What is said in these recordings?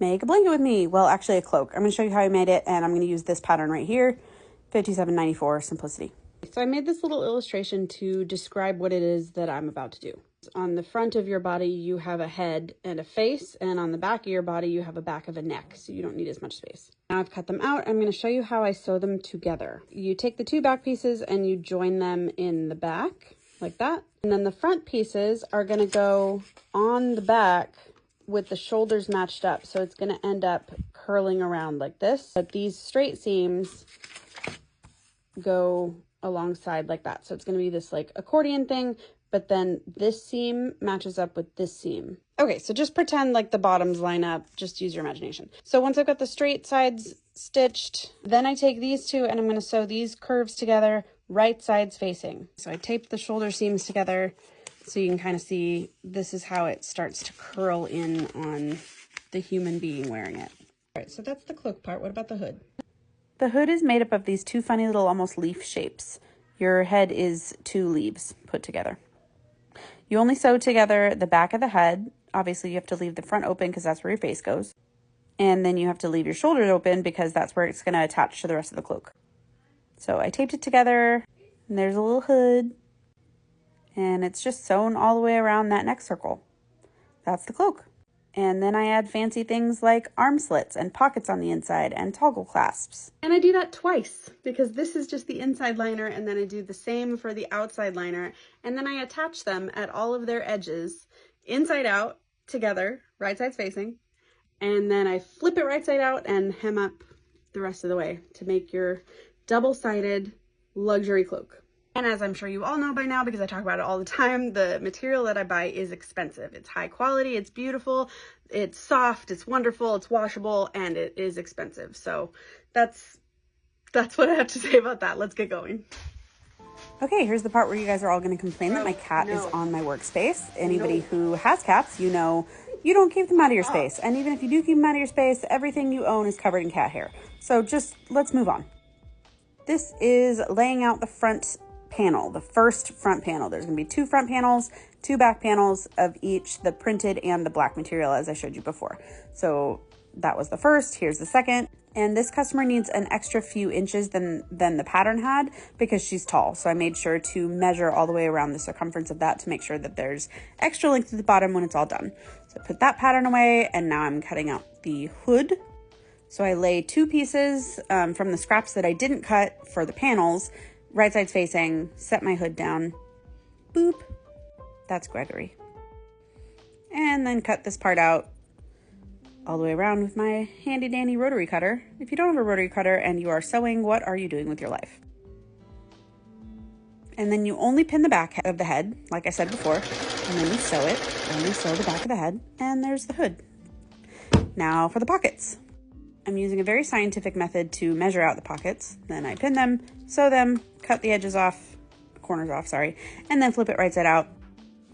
Make a blanket with me. Well, actually a cloak. I'm going to show you how I made it, and I'm going to use this pattern right here, 5794 Simplicity. So I made this little illustration to describe what it is that I'm about to do. On the front of your body, you have a head and a face, and on the back of your body, you have a back of a neck, so you don't need as much space. Now I've cut them out. I'm going to show you how I sew them together. You take the two back pieces and you join them in the back, like that. And then the front pieces are going to go on the back with the shoulders matched up, so it's going to end up curling around like this. But these straight seams go alongside like that, so it's going to be this like accordion thing, but then this seam matches up with this seam. Okay, so just pretend like the bottoms line up, just use your imagination. So once I've got the straight sides stitched, then I take these two and I'm going to sew these curves together, right sides facing. So I tape the shoulder seams together so you can kind of see this is how it starts to curl in on the human being wearing it. All right, so that's the cloak part. What about the hood? The hood is made up of these two funny little almost leaf shapes. Your head is two leaves put together. You only sew together the back of the head. Obviously, you have to leave the front open because that's where your face goes. And then you have to leave your shoulders open because that's where it's going to attach to the rest of the cloak. So I taped it together, and there's a little hood. And it's just sewn all the way around that neck circle. That's the cloak. And then I add fancy things like arm slits and pockets on the inside and toggle clasps. And I do that twice because this is just the inside liner, and then I do the same for the outside liner. And then I attach them at all of their edges, inside out, together, right sides facing. And then I flip it right side out and hem up the rest of the way to make your double-sided luxury cloak. And as I'm sure you all know by now, because I talk about it all the time, the material that I buy is expensive. It's high quality, it's beautiful, it's soft, it's wonderful, it's washable, and it is expensive. So that's what I have to say about that. Let's get going. Okay, here's the part where you guys are all going to complain that my cat is on my workspace. Anybody who has cats, you know you don't keep them out of your space. And even if you do keep them out of your space, everything you own is covered in cat hair. So just let's move on. This is laying out the front panel, the first front panel. There's going to be two front panels, two back panels of each, the printed and the black material, as I showed you before. So that was the first. Here's the second. And this customer needs an extra few inches than the pattern had because she's tall. So I made sure to measure all the way around the circumference of that to make sure that there's extra length at the bottom when it's all done. So I put that pattern away, and now I'm cutting out the hood. So I lay two pieces from the scraps that I didn't cut for the panels, right sides facing, set my hood down, boop, that's Gregory. And then cut this part out all the way around with my handy dandy rotary cutter. If you don't have a rotary cutter and you are sewing, what are you doing with your life? And then you only pin the back of the head, like I said before, and then you sew it, only sew the back of the head, and there's the hood. Now for the pockets. I'm using a very scientific method to measure out the pockets. Then I pin them, sew them, cut the edges off, corners off, sorry, and then flip it right side out.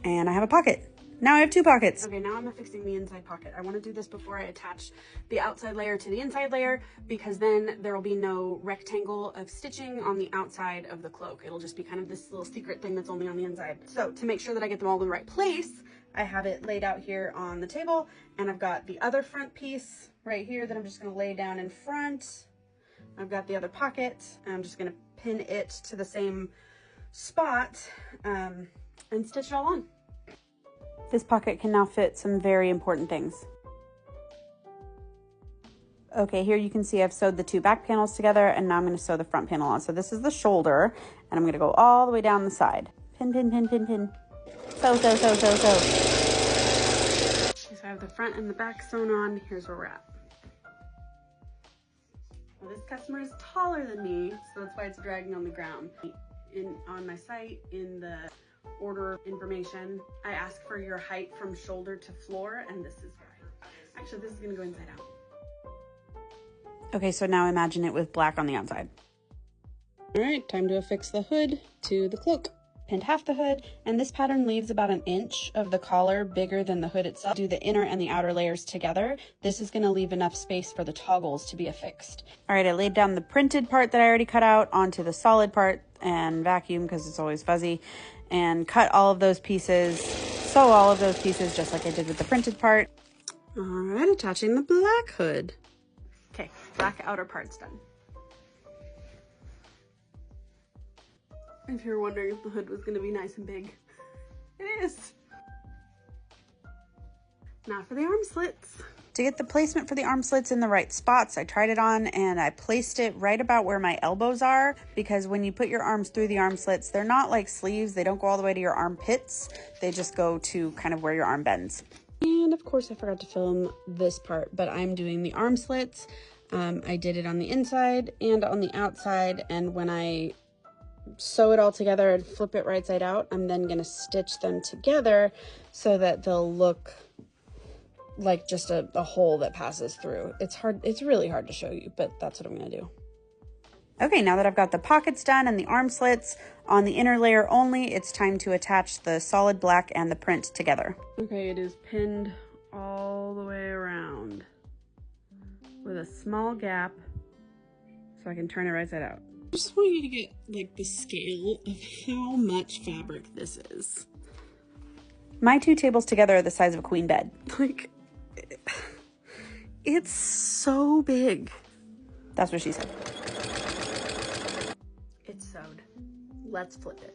And I have a pocket. Now I have two pockets. Okay, now I'm affixing the inside pocket. I want to do this before I attach the outside layer to the inside layer, because then there will be no rectangle of stitching on the outside of the cloak. It'll just be kind of this little secret thing that's only on the inside. So to make sure that I get them all in the right place, I have it laid out here on the table, and I've got the other front piece right here that I'm just going to lay down in front. I've got the other pocket, and I'm just going to pin it to the same spot and stitch it all on. This pocket can now fit some very important things. Okay, here you can see I've sewed the two back panels together, and now I'm going to sew the front panel on. So this is the shoulder, and I'm going to go all the way down the side. Pin, pin, pin, pin, pin. Sew, sew, sew, sew, sew. So I have the front and the back sewn on. Here's where we're at. Well, this customer is taller than me, so that's why it's dragging on the ground. On my site, in the order information, I ask for your height from shoulder to floor, and this is why. Actually, this is going to go inside out. Okay, so now imagine it with black on the outside. All right, time to affix the hood to the cloak. Pinned half the hood, and this pattern leaves about an inch of the collar bigger than the hood itself. Do the inner and the outer layers together. This is going to leave enough space for the toggles to be affixed. All right, I laid down the printed part that I already cut out onto the solid part and vacuum because it's always fuzzy, and cut all of those pieces, sew all of those pieces just like I did with the printed part. All right, attaching the black hood. Okay, black outer part's done. If you're wondering if the hood was gonna be nice and big, it is. Now for the arm slits. To get the placement for the arm slits in the right spots, I tried it on and I placed it right about where my elbows are, because when you put your arms through the arm slits, they're not like sleeves. They don't go all the way to your armpits. They just go to kind of where your arm bends. And of course I forgot to film this part, but I'm doing the arm slits. I did it on the inside and on the outside, and when I sew it all together and flip it right side out, I'm then gonna stitch them together so that they'll look like just a hole that passes through. It's really hard to show you, but that's what I'm gonna do. Okay, now that I've got the pockets done and the arm slits on the inner layer only, it's time to attach the solid black and the print together. Okay, it is pinned all the way around with a small gap so I can turn it right side out. I just want you to get like the scale of how much fabric this is. My 2 tables together are the size of a queen bed. Like, it's so big. That's what she said. It's sewed. Let's flip it.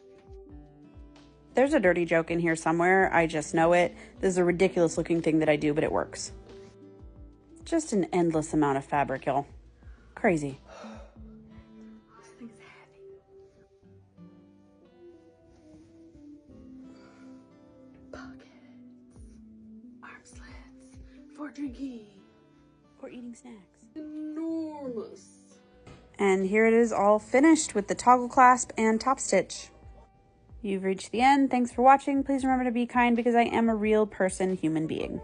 There's a dirty joke in here somewhere. I just know it. This is a ridiculous looking thing that I do, but it works. Just an endless amount of fabric, y'all. Crazy. This thing's heavy. Pockets. Arm slits. For drinking. Or eating snacks. Enormous. And here it is all finished with the toggle clasp and top stitch. You've reached the end. Thanks for watching. Please remember to be kind, because I am a real person, human being.